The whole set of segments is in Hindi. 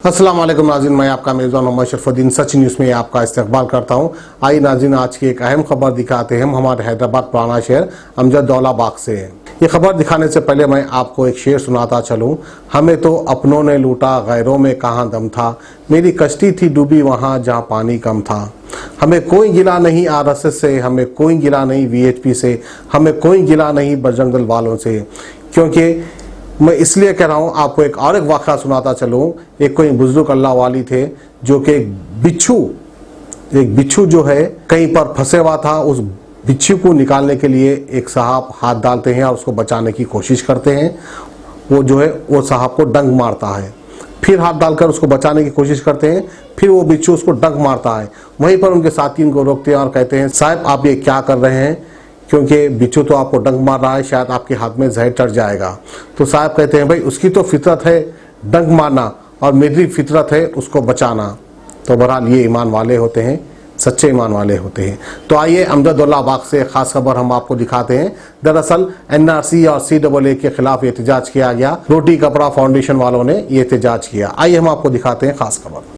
अस्सलाम वालेकुम नाज़रीन, मैं आपका मेज़बान मोहम्मद शरफुद्दीन सच न्यूज़ में आपका इस्तकबाल करता हूं। आइए नाज़रीन, आज की एक अहम खबर दिखाते हैं। हम हमारे हैदराबाद पुराना शहर अमजदौला बाग से हैं। ये खबर दिखाने से पहले मैं आपको एक शेर सुनाता चलूं। हमें तो अपनों ने लूटा, गैरों में कहाँ दम था। मेरी कश्ती थी डूबी वहाँ जहाँ पानी कम था। हमें कोई गिला नहीं आरएसएस से, हमें कोई गिला नहीं वीएचपी से, हमें कोई गिला नहीं बजरंग दल वालों से। क्योंकि मैं इसलिए कह रहा हूँ, आपको एक वाक़ा सुनाता चलूँ। एक कोई बुजुर्ग अल्लाह वाली थे, जो कि एक बिच्छू जो है कहीं पर फंसे हुआ था। उस बिच्छू को निकालने के लिए एक साहब हाथ डालते हैं और उसको बचाने की कोशिश करते हैं। वो जो है वो साहब को डंक मारता है, फिर हाथ डालकर उसको बचाने की कोशिश करते हैं, फिर वो बिच्छू उसको डंक मारता है। वहीं पर उनके साथी उनको रोकते हैं और कहते हैं, साहब आप ये क्या कर रहे हैं, क्योंकि बिच्छू तो आपको डंक मार रहा है, शायद आपके हाथ में जहर चढ़ जाएगा। तो साहब कहते हैं, भाई उसकी तो फितरत है डंक मारना और मेरी फितरत है उसको बचाना। तो बहरहाल ये ईमान वाले होते हैं, सच्चे ईमान वाले होते हैं। तो आइए अमजदौला बाग से खास खबर हम आपको दिखाते हैं। दरअसल एनआरसी और सीएए के खिलाफ एहतजाज किया गया। रोटी कपड़ा फाउंडेशन वालों ने ये एहतजाज किया। आइए हम आपको दिखाते हैं खास खबर।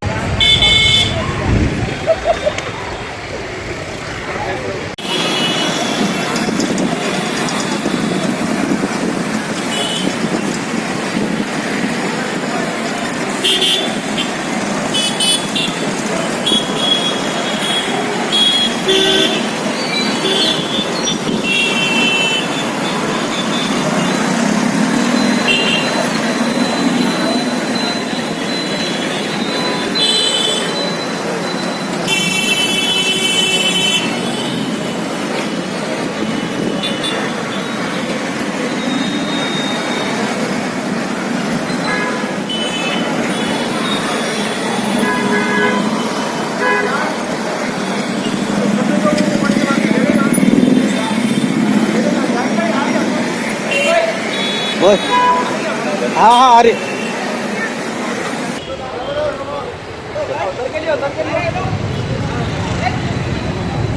हाँ अरे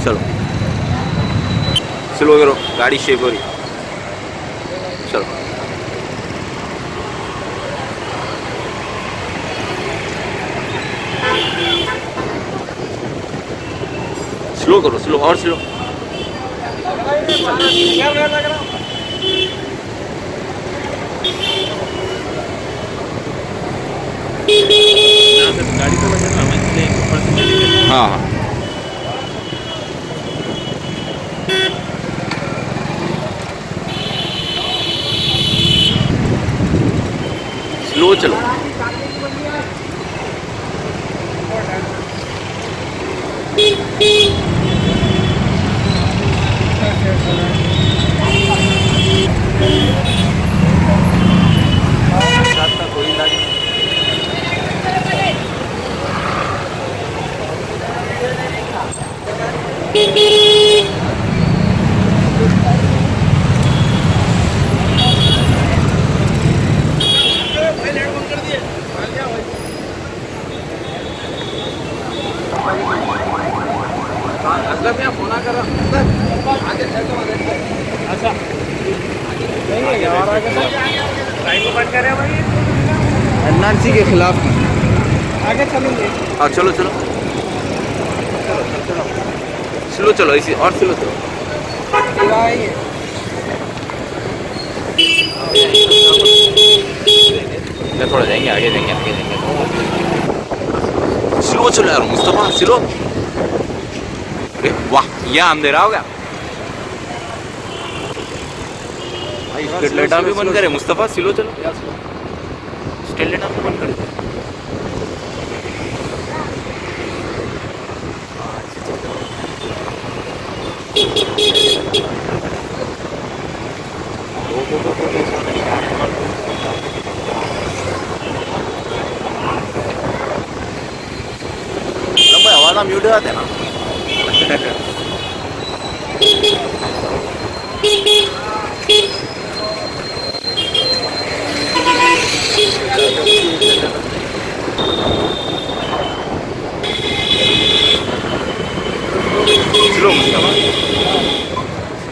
चलो स्लो करो, गाड़ी शेप हो रही। चलो स्लो करो, स्लो और स्लो। गाड़ी तो लगे ना, इसलिए ऊपर से हाँ हाँ स्लो चलो। एनआरसी के खिलाफ आगे चलेंगे। हाँ चलो चलो स्लो चलो, इसी और स्लो चलो। थोड़ा जाएंगे, आगे जाएंगे, आगे जाएंगे। स्लो चलो यार मुस्तफा, स्लो। अरे वाह, यह अंधेरा हो गया भाई। स्ट्रीट लाइट भी बंद करे मुस्तफा, स्लो चलो। स्ट्रीट लाइट भी बंद कर। आवाज म्यूट आते ना।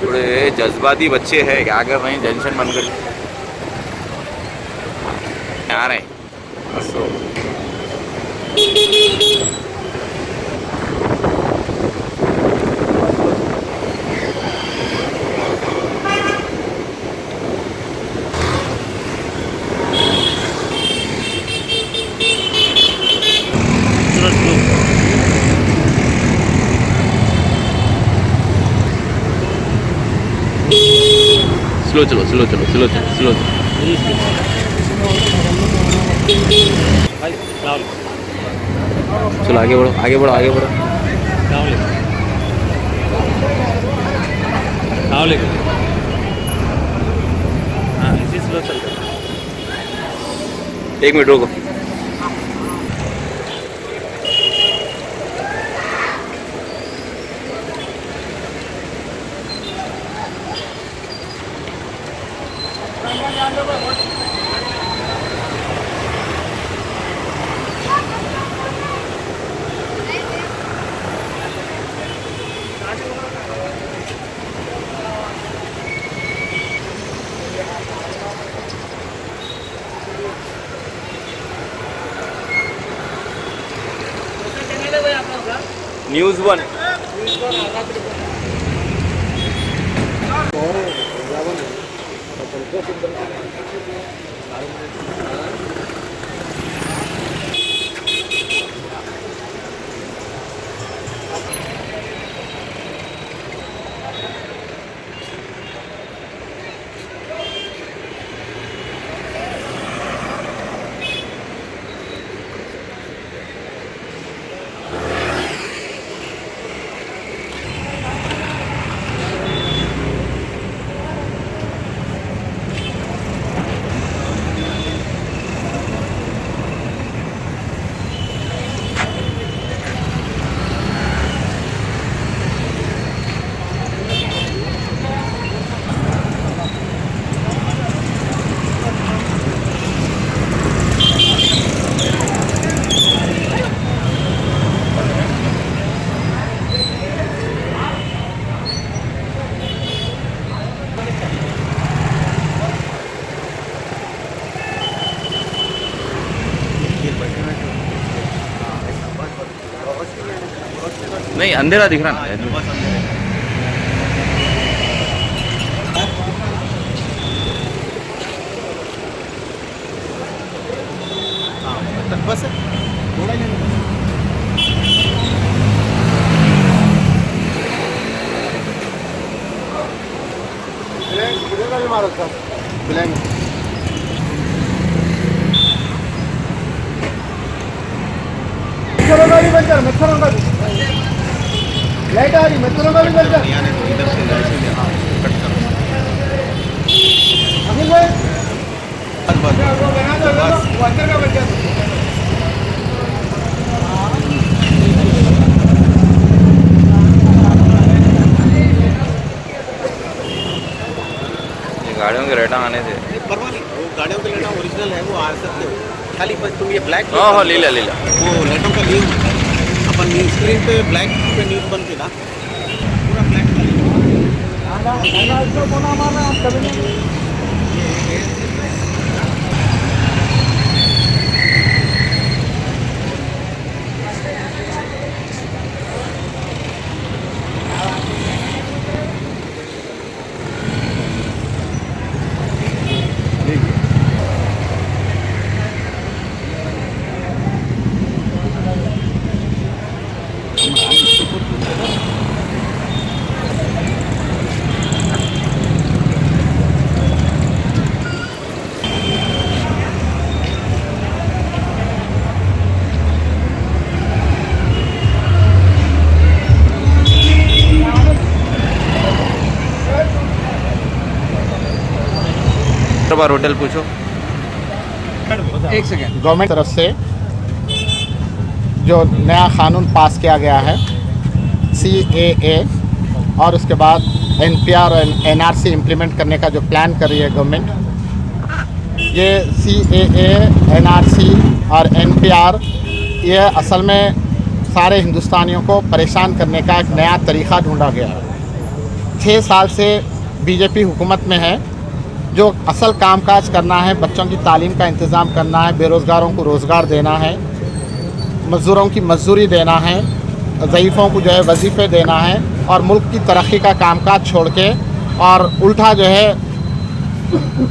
थोड़े जज्बाती बच्चे हैं, क्या कर रहे हैं, टेंशन बंद कर आ रहे हैं। स्लो चलो स्लो चलो स्लो चलो स्लो चलो भाई राहुल चलो आगे बढ़ो आगे बढ़ो आगे बढ़ो राहुल राहुल हाँ इसी स्लो चलते हैं। 1 मिनट रुको न्यूज़ 1 नहीं अंधेरा दिख रहा ना बस थोड़ा ही लाइट आ रही मित्रों का भी बंद कर अनिल भाई बना दो वाटर का बंद कर गाड़ियों के रेटा आने से परवाह नहीं वो गाड़ियों के लेना ओरिजिनल है वो आ सकते हो खाली बस तुम ये ब्लैक हाँ ले ला वो लाइटों का न्यूज़ अपन न्यूज़ स्क्रीन पे ब्लैक पे न्यूज़ बनती ना पूरा ब्लैक बार होटल पूछो एक सेकेंड गवर्नमेंट तरफ से जो नया कानून पास किया गया है CAA और उसके बाद NPR और NRC इम्प्लीमेंट करने का जो प्लान कर रही है गवर्नमेंट, ये CAA, NRC और NPR ये असल में सारे हिंदुस्तानियों को परेशान करने का एक नया तरीक़ा ढूंढा गया है। 6 साल से बीजेपी हुकूमत में है। जो असल कामकाज करना है, बच्चों की तालीम का इंतज़ाम करना है, बेरोज़गारों को रोज़गार देना है, मज़दूरों की मजदूरी देना है, ज़ईफ़ों को जो है वजीफ़े देना है और मुल्क की तरक्की का कामकाज छोड़ के और उल्टा जो है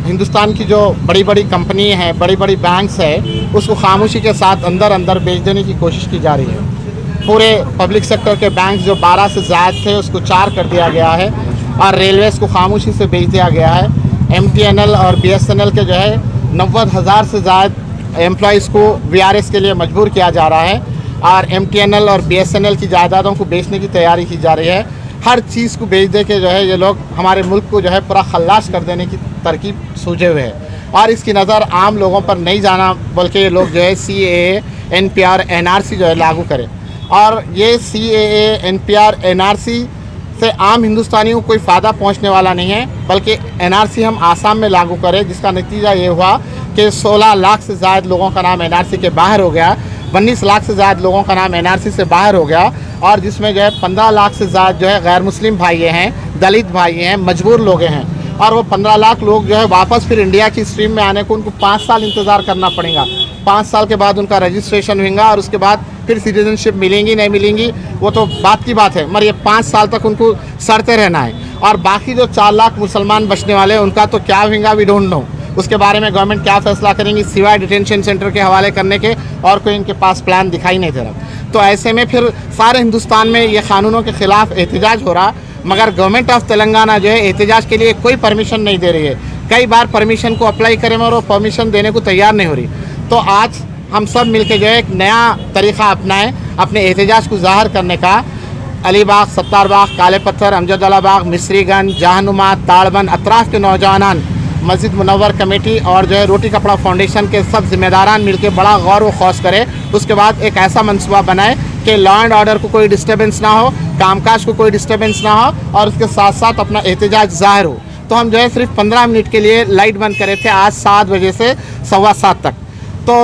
हिंदुस्तान की जो बड़ी बड़ी कंपनी है, बड़ी बड़ी बैंक्स है, उसको खामोशी के साथ अंदर अंदर बेच देने की कोशिश की जा रही है। पूरे पब्लिक सेक्टर के बैंक जो 12 से ज़्यादा थे उसको 4 कर दिया गया है और रेलवेज़ को खामोशी से बेच दिया गया है। MTNL और BSNL के जो है 90,000 से ज़्यादा एम्प्लॉयज़ को VRS के लिए मजबूर किया जा रहा है और MTNL और BSNL की जायदादों को बेचने की तैयारी की जा रही है। हर चीज़ को बेच दे के जो है ये लोग हमारे मुल्क को जो है पूरा खल्लास कर देने की तरकीब सूझे हुए हैं और इसकी नज़र आम लोगों पर नहीं जाना, बल्कि ये लोग जो है CAA, NPR, NRC जो है लागू करें। और ये CAA, NPR, NRC से आम हिंदुस्तानियों को कोई फ़ायदा पहुंचने वाला नहीं है, बल्कि NRC हम आसाम में लागू करें, जिसका नतीजा ये हुआ कि 16 लाख से ज़्यादा लोगों का नाम NRC के बाहर हो गया, 19 लाख से ज़्यादा लोगों का नाम NRC से बाहर हो गया और जिसमें जो है 15 लाख से ज़्यादा जो है गैर मुस्लिम भाई हैं, दलित भाई हैं, मजबूर लोग हैं और वो 15 लाख लोग जो है वापस फिर इंडिया की स्ट्रीम में आने को उनको 5 साल इंतज़ार करना पड़ेगा। 5 साल के बाद उनका रजिस्ट्रेशन होगा और उसके बाद फिर सिटीजनशिप मिलेंगी नहीं मिलेंगी वो तो बात की बात है, मगर ये 5 साल तक उनको सड़ते रहना है। और बाकी जो 4 लाख मुसलमान बचने वाले हैं उनका तो क्या होगा वी डोंट नो, उसके बारे में गवर्नमेंट क्या फैसला करेंगी सिवाय डिटेंशन सेंटर के हवाले करने के, और कोई इनके पास प्लान दिखाई नहीं दे रहा। तो ऐसे में फिर सारे हिंदुस्तान में ये कानूनों के ख़िलाफ़ एहतजाज हो रहा, मगर गवर्नमेंट ऑफ तेलंगाना जो है एहतजाज के लिए कोई परमिशन नहीं दे रही है। कई बार परमिशन को अप्लाई करें और वो परमिशन देने को तैयार नहीं हो रही। तो आज हम सब मिलकर जो है एक नया तरीक़ा अपनाएं अपने एहतजाज को ज़ाहिर करने का। अलीबाग, सत्तारबाग, काले पत्थर, अमजदवाला बाग, मिस्रीगंज, जहानुमा, ताड़बंद अतराफ़ के नौजवान, मस्जिद मुनव्वर कमेटी और जो है रोटी कपड़ा फाउंडेशन के सब जिम्मेदारान मिलकर बड़ा गौर व खौस करें। उसके बाद एक ऐसा मनसूबा बनाए कि लॉ एंड ऑर्डर को कोई डिस्टर्बेंस ना हो, कामकाज को कोई डिस्टर्बेंस ना हो और उसके साथ साथ अपना एहतजाज ज़ाहिर हो। तो हम जो है सिर्फ 15 मिनट के लिए लाइट बंद करे थे आज 7 बजे से 7:15 तक। तो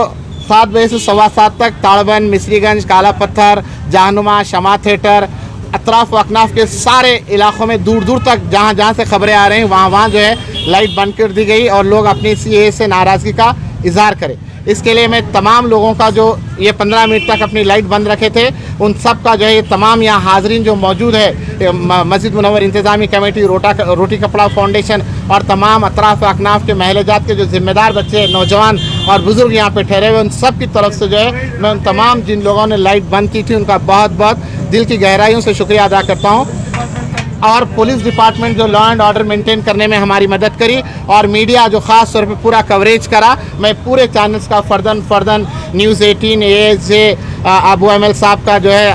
7 बजे से 7:15 तक ताड़बंद, मिस्रीगंज, काला पत्थर, जहानुमा, शमा थिएटर, अतराफ़ व अकनाफ के सारे इलाक़ों में दूर दूर तक जहाँ जहाँ से खबरें आ रही हैं वहाँ जो है लाइट बंद कर दी गई और लोग अपनी CAA से नाराज़गी का इजहार करें। इसके लिए मैं तमाम लोगों का जो ये 15 मिनट तक अपनी लाइट बंद रखे थे उन सब का जो है ये तमाम यहाँ हाज़रीन जो मौजूद है, मस्जिद मुनव्वर इंतज़ामी कमेटी, रोटी कपड़ा फाउंडेशन और तमाम अतराफ़ अकनाफ के महलजात के जो ज़िम्मेदार बच्चे, नौजवान और बुज़ुर्ग यहाँ पे ठहरे हुए, उन सब की तरफ से जो है मैं उन तमाम जिन लोगों ने लाइट बंद की थी उनका बहुत बहुत दिल की गहराइयों से शुक्रिया अदा करता हूँ। और पुलिस डिपार्टमेंट जो लॉ एंड ऑर्डर मेंटेन करने में हमारी मदद करी और मीडिया जो ख़ास तौर पे पूरा कवरेज करा, मैं पूरे चैनल्स का फ़र्दन न्यूज़ 18, ASJ, अबू ML साहब का जो है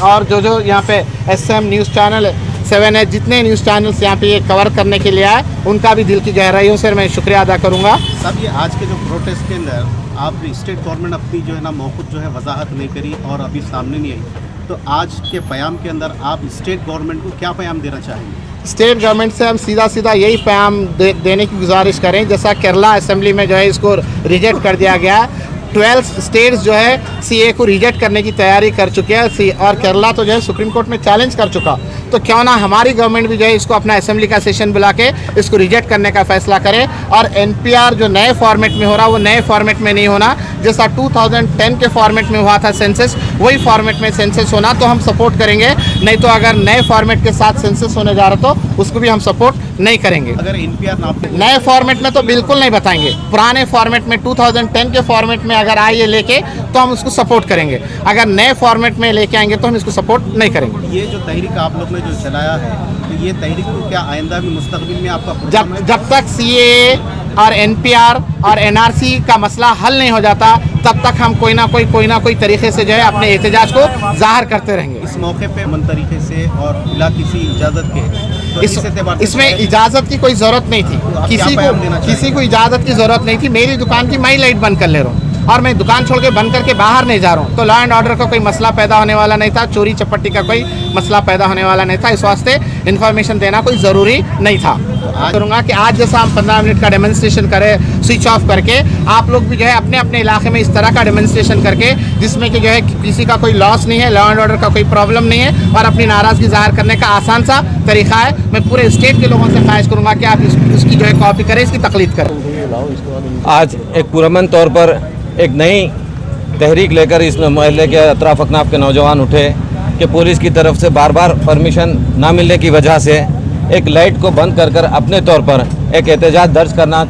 और जो यहाँ पे SM न्यूज़ चैनल 7 है, जितने न्यूज़ चैनल्स यहाँ पे ये कवर करने के लिए आए उनका भी दिल की गहराइयों से मैं शुक्रिया अदा करूँगा। सब ये आज के जो प्रोटेस्ट के अंदर आप स्टेट गवर्नमेंट अपनी जो है ना मौक़िफ़ जो है वजाहत नहीं करी और अभी सामने नहीं आई, तो आज के पैगाम के अंदर आप स्टेट गवर्नमेंट को क्या पैगाम देना चाहेंगे? स्टेट गवर्नमेंट से हम सीधा यही पैगाम देने की गुजारिश करें, जैसा केरला असेंबली में जो है इसको रिजेक्ट कर दिया गया। 12 स्टेट्स जो है CAA को रिजेक्ट करने की तैयारी कर चुके हैं और केरला तो जो है सुप्रीम कोर्ट में चैलेंज कर चुका। तो क्यों ना हमारी गवर्नमेंट भी जो है इसको अपना असेंबली का सेशन बुला के इसको रिजेक्ट करने का फैसला करे और NPR जो नए फॉर्मेट में हो रहा वो नए फॉर्मेट में नहीं होना, जैसा 2010 के फॉर्मेट में हुआ था सेंसस, वही फॉर्मेट में सेंसस होना तो हम सपोर्ट करेंगे। नहीं तो अगर नए फॉर्मेट के साथ सेंसस होने जा रहा तो उसको भी हम सपोर्ट नहीं करेंगे। अगर NPR नए फॉर्मेट में तो बिल्कुल नहीं बताएंगे, पुराने फॉर्मेट में 2010 के फॉर्मेट में अगर आए ये लेके तो हम उसको सपोर्ट करेंगे, अगर नए फॉर्मेट में लेके आएंगे तो हम इसको सपोर्ट नहीं करेंगे। ये जो तहरीक आप लोग ने जो चलाया है, तो ये तहरीक को क्या आइंदा भी मुस्तकबिल में आपका जब तक CAA और NPR और NRC का मसला हल नहीं हो जाता तब तक हम कोई ना कोई तरीके से जो है अपने एहतजाज को जाहिर करते रहेंगे। इस मौके पे मन तरीके से और बिला किसी इजाज़त के इसमें इजाज़त की कोई ज़रूरत नहीं थी, किसी को इजाज़त की ज़रूरत नहीं थी। मेरी दुकान की मैं ही लाइट बंद कर ले रहा हूँ और मैं दुकान छोड़ के बंद करके बाहर नहीं जा रहा हूँ, तो लॉ एंड ऑर्डर का कोई मसला पैदा होने वाला नहीं था, चोरी चपट्टी का कोई मसला पैदा होने वाला नहीं था। इस वास्ते इन्फॉर्मेशन देना कोई ज़रूरी नहीं था। करूँगा कि आज जैसा हम 15 मिनट का डेमोन्स्ट्रेशन करें स्विच ऑफ करके, आप लोग भी जो है अपने अपने इलाके में इस तरह का डेमोन्स्ट्रेशन करके जिसमें कि जो है किसी का कोई लॉस नहीं है, लॉ एंड ऑर्डर का कोई प्रॉब्लम नहीं है और अपनी नाराज़गी ज़ाहिर करने का आसान सा तरीका है। मैं पूरे स्टेट के लोगों से ख्वाहिश करूँगा कि आप इसकी जो है कॉपी करें, इसकी तकलीद करें। आज एक पुरअमन तौर पर एक नई तहरीक लेकर इस मोहल्ले के अतराफ़ अकनाफ के नौजवान उठे कि पुलिस की तरफ से बार बार परमिशन ना मिलने की वजह से एक लाइट को बंद कर अपने तौर पर एक एहतजाज दर्ज करना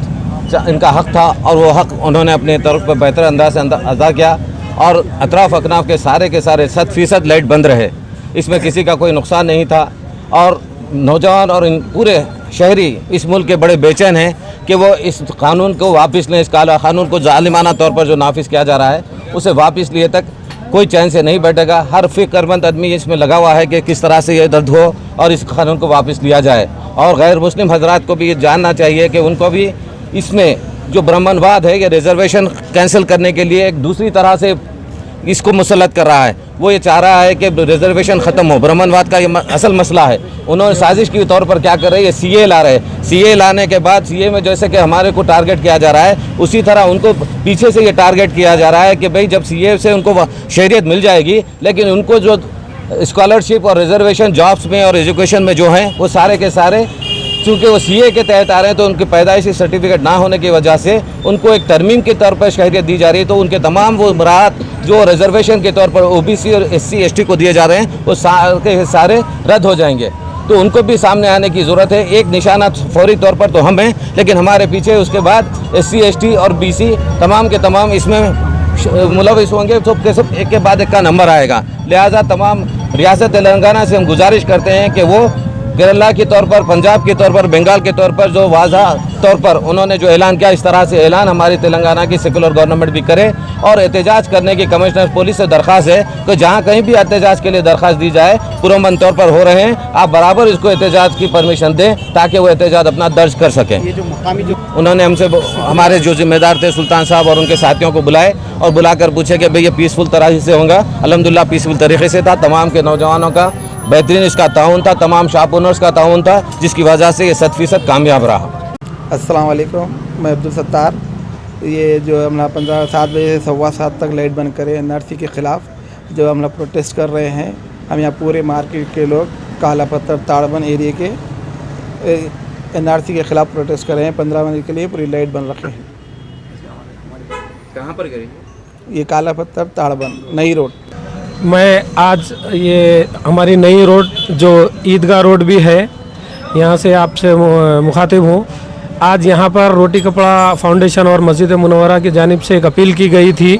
इनका हक़ था और वो हक़ उन्होंने अपने तरफ पर बेहतर अंदाज से अदा किया और अतराफ़ अकनाफ के सारे 100% लाइट बंद रहे। इसमें किसी का कोई नुकसान नहीं था और नौजवान और इन पूरे शहरी इस मुल्क के बड़े बेचैन हैं कि वो इस कानून को वापस लें, इस काला कानून को जालिमाना तौर पर जो नाफिज किया जा रहा है उसे वापस लिए तक कोई चैन से नहीं बैठेगा। हर फिक्रमंद आदमी इसमें लगा हुआ है कि किस तरह से ये दर्द हो और इस कानून को वापस लिया जाए। और गैर मुस्लिम हजरात को भी ये जानना चाहिए कि उनको भी इसमें जो ब्राह्मणवाद है, ये रिजर्वेशन कैंसिल करने के लिए एक दूसरी तरह से इसको मुसलत कर रहा है। वो ये चाह रहा है कि रिजर्वेशन ख़त्म हो, ब्राह्मणवाद का ये असल मसला है। उन्होंने साजिश के तौर पर क्या कर रहे हैं, ये सीए ला रहे हैं। सीए लाने के बाद सीए में जैसे कि हमारे को टारगेट किया जा रहा है, उसी तरह उनको पीछे से ये टारगेट किया जा रहा है कि भाई जब सीए से उनको शहरियत मिल जाएगी, लेकिन उनको जो स्कॉलरशिप और रिजर्वेशन जॉब्स में और एजुकेशन में जो हैं वो सारे के सारे चूँकि वो सीए के तहत आ रहे हैं, तो उनके पैदाइशी सर्टिफिकेट ना होने की वजह से उनको एक तरमीम के तौर पर शहरियत दी जा रही है। तो उनके तमाम वो मराहत जो रिजर्वेशन के तौर पर ओबीसी और एससी एसटी को दिए जा रहे हैं वो सारे सारे रद्द हो जाएंगे। तो उनको भी सामने आने की ज़रूरत है। एक निशाना फौरी तौर पर तो हम हैं, लेकिन हमारे पीछे उसके बाद एससी एसटी और बीसी तमाम के तमाम इसमें मुलविस होंगे। सब के सब एक के बाद एक का नंबर आएगा। लिहाजा तमाम रियासत तेलंगाना से हम गुजारिश करते हैं कि वो केरला के तौर पर, पंजाब के तौर पर, बंगाल के तौर पर जो वाज़ा तौर पर उन्होंने जो ऐलान किया, इस तरह से ऐलान हमारी तेलंगाना की सेकुलर गवर्नमेंट भी करे। और एहतजाज करने की कमिश्नर पुलिस से दरख्वास्त है कि जहाँ कहीं भी एहतजाज के लिए दरख्वास्त दी जाए, पुरअमन तौर पर हो रहे हैं, आप बराबर इसको एहतजाज की परमिशन दें ताकि वो एहतजाज अपना दर्ज कर सकें। ये जो मुकामी जो उन्होंने हमसे हमारे जो जिम्मेदार थे सुल्तान साहब और उनके साथियों को बुलाए और बुलाकर पूछे कि भाई ये पीसफुल तरह से होगा। अल्हम्दुलिल्लाह पीसफुल तरीके से था। तमाम के नौजवानों का बेहतरीन इसका ताउन था, तमाम शॉप ओनर्स का ताउन था, जिसकी वजह से ये 100% कामयाब रहा। अस्सलाम वालेकुम, मैं अब्दुल सत्तार। ये जो हम लोग 7 बजे से 7:15 तक लाइट बंद करें एनआरसी के ख़िलाफ़ जो हम लोग प्रोटेस्ट कर रहे हैं। हम यहाँ पूरे मार्केट के लोग काला पत्थर ताड़बन एरिया के एनआरसी के ख़िलाफ़ प्रोटेस्ट कर रहे हैं। 15 मिनट के लिए पूरी लाइट बंद रखे हैं। कहाँ पर करेंगे? ये काला पत्थर ताड़बन नई रोड। मैं आज ये हमारी नई रोड जो ईदगाह रोड भी है, यहाँ से आपसे मुखातिब हूँ। आज यहाँ पर रोटी कपड़ा फाउंडेशन और मस्जिद मुनव्वरा की जानिब से एक अपील की गई थी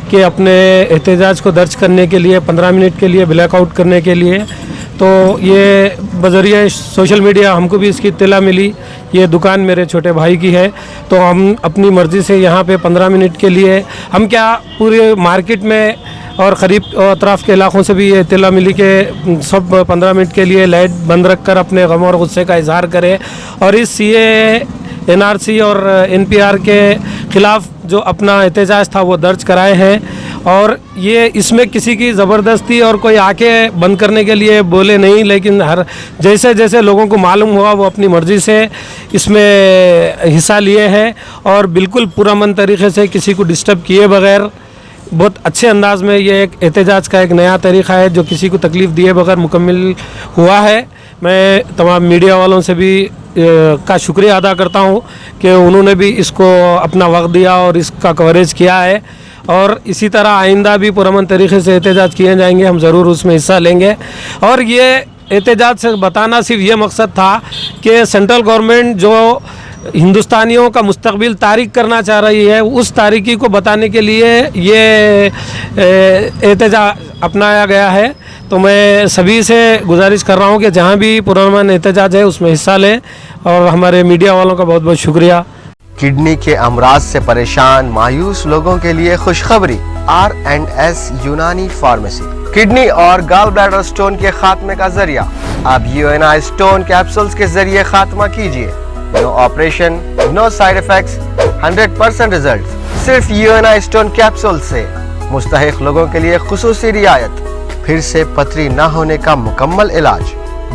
कि अपने एहतजाज को दर्ज करने के लिए 15 मिनट के लिए ब्लैकआउट करने के लिए। तो ये बज़रिया सोशल मीडिया हमको भी इसकी इत्तला मिली। ये दुकान मेरे छोटे भाई की है, तो हम अपनी मर्ज़ी से यहाँ पे 15 मिनट के लिए, हम क्या पूरे मार्केट में और क़रीब अतराफ़ के इलाक़ों से भी ये इत्तला मिली कि सब 15 मिनट के लिए लाइट बंद रख कर अपने गम और गुस्से का इजहार करें और इस सीए, एनआरसी और एनपीआर के ख़िलाफ़ जो अपना एहतजाज था वो दर्ज कराए हैं। और ये इसमें किसी की ज़बरदस्ती और कोई आके बंद करने के लिए बोले नहीं, लेकिन हर जैसे जैसे लोगों को मालूम हुआ वो अपनी मर्ज़ी से इसमें हिस्सा लिए हैं और बिल्कुल पुरअमन तरीक़े से किसी को डिस्टर्ब किए बग़ैर बहुत अच्छे अंदाज में ये एक एहतजाज का एक नया तरीक़ा है जो किसी को तकलीफ़ दिए बग़ैर मुकम्मल हुआ है। मैं तमाम मीडिया वालों से भी का शुक्रिया अदा करता हूँ कि उन्होंने भी इसको अपना वक्त दिया और इसका कवरेज किया है। और इसी तरह आइंदा भी पुरअमन तरीक़े से एहतजाज किए जाएंगे, हम ज़रूर उसमें हिस्सा लेंगे। और ये एहतजाज से बताना सिर्फ ये मकसद था कि सेंट्रल गवर्नमेंट जो हिंदुस्तानियों का मुस्तकबिल तारीख करना चाह रही है, उस तारीकी को बताने के लिए ये एहतजाज अपनाया गया है। तो मैं सभी से गुजारिश कर रहा हूँ कि जहाँ भी पुरअमन एहतजाज है उसमें हिस्सा लें। और हमारे मीडिया वालों का बहुत बहुत शुक्रिया। किडनी के अमराज से परेशान मायूस लोगों के लिए खुशखबरी, R&S यूनानी फार्मेसी किडनी और गॉल ब्लैडर स्टोन के खात्मे का जरिया। अब UNI स्टोन कैप्सूल्स के जरिए खात्मा कीजिए। No operation, no side effects, 100% result. सिर्फ UNI स्टोन कैप्सूल से मुस्तहिक लोगों के लिए खुसूसी रियायत। फिर से पथरी न होने का मुकम्मल इलाज,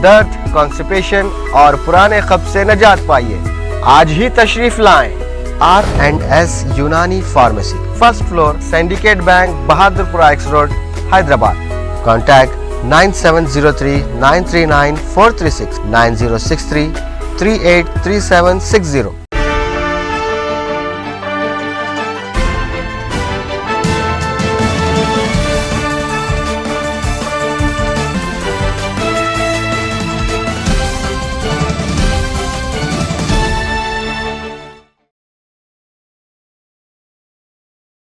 दर्द, कॉन्स्टिपेशन और पुराने कब्ज से निजात पाइए। आज ही तशरीफ लाएं। R&S यूनानी pharmacy, first floor, syndicate bank, Bahadurpura x road, Hyderabad. Contact 9703 939 436 9063 383760।